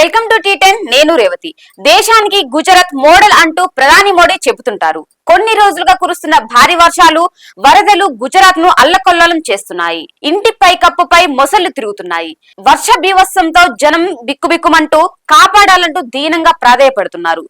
Welcome to టీ10 నేను రేవతి. దేశానికి Gujarat model అంటూ ప్రధాని మోడీ చెబుతుంటారు. కొన్ని రోజులుగా కురుస్తున్న భారీ వర్షాలు, వరదలు గుజరాత్ ను అల్లకొల్లోలం చేస్తున్నాయి. ఇంటి పైకప్పుపై మొసళ్లు తిరుగుతున్నాయి. వర్ష బీభత్సంతో జనం బిక్కుబిక్కుమంటూ కాపాడాలంటూ దీనంగా ప్రాధేయపడుతున్నారు.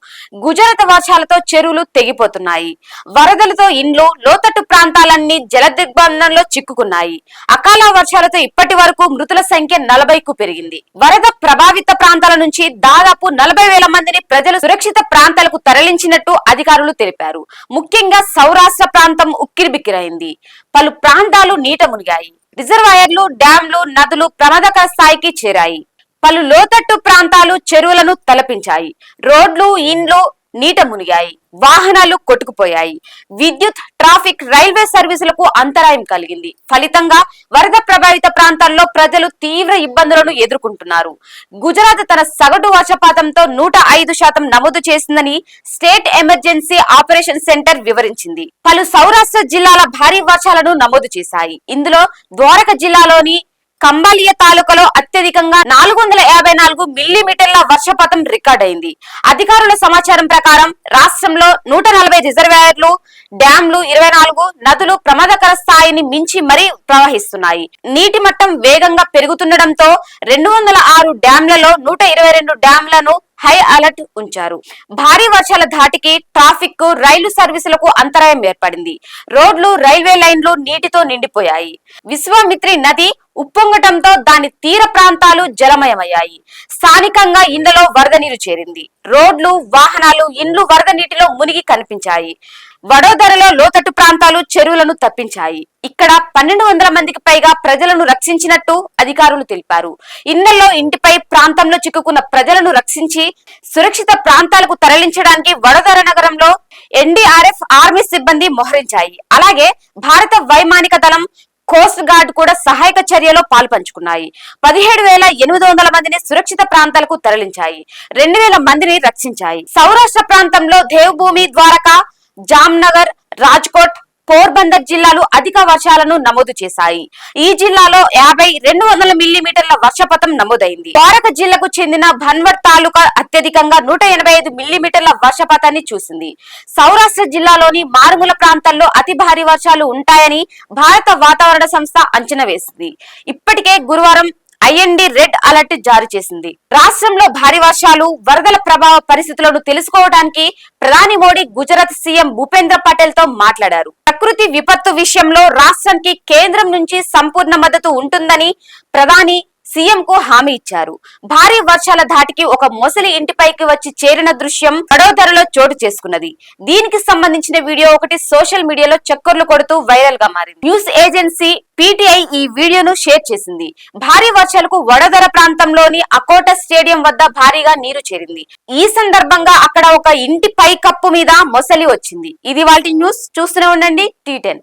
గుజరాత్ వర్షాలతో చెరువులు తెగిపోతున్నాయి. వరదలతో ఇండ్లు, లోతట్టు ప్రాంతాలన్నీ జల దిగ్బంధంలో చిక్కుకున్నాయి. అకాల వర్షాలతో ఇప్పటి వరకు మృతుల సంఖ్య 40కు పెరిగింది. వరద ప్రభావిత ప్రాంతాల నుంచి దాదాపు 40,000 మందిని ప్రజలు సురక్షిత ప్రాంతాలకు తరలించినట్టు అధికారులు తెలిపారు. ముఖ్యంగా సౌరాష్ట్ర ప్రాంతం ఉక్కిరిబిక్కిరైంది. పలు ప్రాంతాలు నీట మునిగాయి. రిజర్వాయర్లు, డ్యాంలు, నదులు ప్రమాదకర స్థాయికి చేరాయి. పలు లోతట్టు ప్రాంతాలు చెరువులను తలపించాయి. రోడ్లు, ఇండ్లు నీట మునిగాయి. వాహనాలు కొట్టుకుపోయాయి. విద్యుత్, ట్రాఫిక్, రైల్వే సర్వీసులకు అంతరాయం కలిగింది. ఫలితంగా వరద ప్రభావిత ప్రాంతాల్లో ప్రజలు తీవ్ర ఇబ్బందులను ఎదుర్కొంటున్నారు. గుజరాత్ తన సగటు వర్షపాతంతో 105% నమోదు చేసిందని స్టేట్ ఎమర్జెన్సీ ఆపరేషన్ సెంటర్ వివరించింది. పలు సౌరాష్ట్ర జిల్లాల భారీ వర్షాలను నమోదు చేశాయి. ఇందులో ద్వారక జిల్లాలోని కంబాలియా తాలూకాలో అత్యధికంగా 454 మిల్లీమీటర్ల వర్షపాతం రికార్డైంది. అధికారుల సమాచారం ప్రకారం రాష్ట్రంలో 140 రిజర్వాయర్లు, డ్యాంలు, 24 నదులు ప్రమాదకర స్థాయిని మించి మరీ ప్రవహిస్తున్నాయి. నీటి మట్టం వేగంగా పెరుగుతుండటంతో 206 డ్యాంలలో 122 డ్యాంలను హై అలర్ట్ ఉంచారు. భారీ వర్షాల ధాటికి ట్రాఫిక్, రైలు సర్వీసులకు అంతరాయం ఏర్పడింది. రోడ్లు, రైల్వే లైన్లు నీటితో నిండిపోయాయి. విశ్వామిత్రి నది ఉప్పొంగటంతో దాని తీర ప్రాంతాలు జలమయమయ్యాయి. స్థానికంగా ఇండ్లలో వరద నీరు చేరింది. రోడ్లు, వాహనాలు, ఇండ్లు వరద నీటిలో మునిగి కనిపించాయి. వడోదరలో లోతట్టు ప్రాంతాలు చెరువులను తప్పించాయి. ఇక్కడ 1200 మందికి పైగా ప్రజలను రక్షించినట్టు అధికారులు తెలిపారు. ఇళ్లలో, ఇంటిపై ప్రాంతంలో చిక్కుకున్న ప్రజలను రక్షించి సురక్షిత ప్రాంతాలకు తరలించడానికి వడోదర నగరంలో ఎన్డీఆర్ఎఫ్, ఆర్మీ సిబ్బంది మోహరించాయి. అలాగే భారత వైమానిక దళం, కోస్ట్ గార్డ్ కూడా సహాయక చర్యలో పాల్పంచుకున్నాయి. 17,800 మందిని సురక్షిత ప్రాంతాలకు తరలించాయి. 2,000 మందిని రక్షించాయి. సౌరాష్ట్ర ప్రాంతంలో దేవభూమి, ద్వారకా, జామ్నగర్, రాజ్కోట్, పోర్బందర్ జిల్లాలు అధిక వర్షాలను నమోదు చేశాయి. ఈ జిల్లాలో 50-200 మిల్లీమీటర్ల వర్షపాతం నమోదైంది. ద్వారక జిల్లాకు చెందిన భన్వర్ తాలూకా అత్యధికంగా 185 మిల్లీమీటర్ల వర్షపాతాన్ని చూసింది. సౌరాష్ట్ర జిల్లాలోని మారుమూల ప్రాంతాల్లో అతి భారీ వర్షాలు ఉంటాయని భారత వాతావరణ సంస్థ అంచనా వేసింది. ఇప్పటికే గురువారం ఐఎన్డీ రెడ్ అలర్ట్ జారీ చేసింది. రాష్ట్రంలో భారీ వర్షాలు, వరదల ప్రభావ పరిస్థితులను తెలుసుకోవడానికి ప్రధాని మోడీ గుజరాత్ సీఎం భూపేంద్ర పటేల్ తో మాట్లాడారు. ప్రకృతి విపత్తు విషయంలో రాష్ట్రానికి కేంద్రం నుంచి సంపూర్ణ మద్దతు ఉంటుందని ప్రధాని సీఎం కు హామీ ఇచ్చారు. భారీ వర్షాల ధాటికి ఒక మొసలి ఇంటిపైకి వచ్చి చేరిన దృశ్యం వడోదరలో చోటు చేసుకున్నది. దీనికి సంబంధించిన వీడియో ఒకటి సోషల్ మీడియాలో చక్కర్లు కొడుతూ వైరల్ గా మారింది. న్యూస్ ఏజెన్సీ పీటీఐ ఈ వీడియోను షేర్ చేసింది. భారీ వర్షాలకు వడోదర ప్రాంతంలోని అకోట స్టేడియం వద్ద భారీగా నీరు చేరింది. ఈ సందర్భంగా అక్కడ ఒక ఇంటి పై కప్పు మీద మొసలి వచ్చింది. ఇది వాటి న్యూస్. చూస్తూనే ఉండండి టీ10.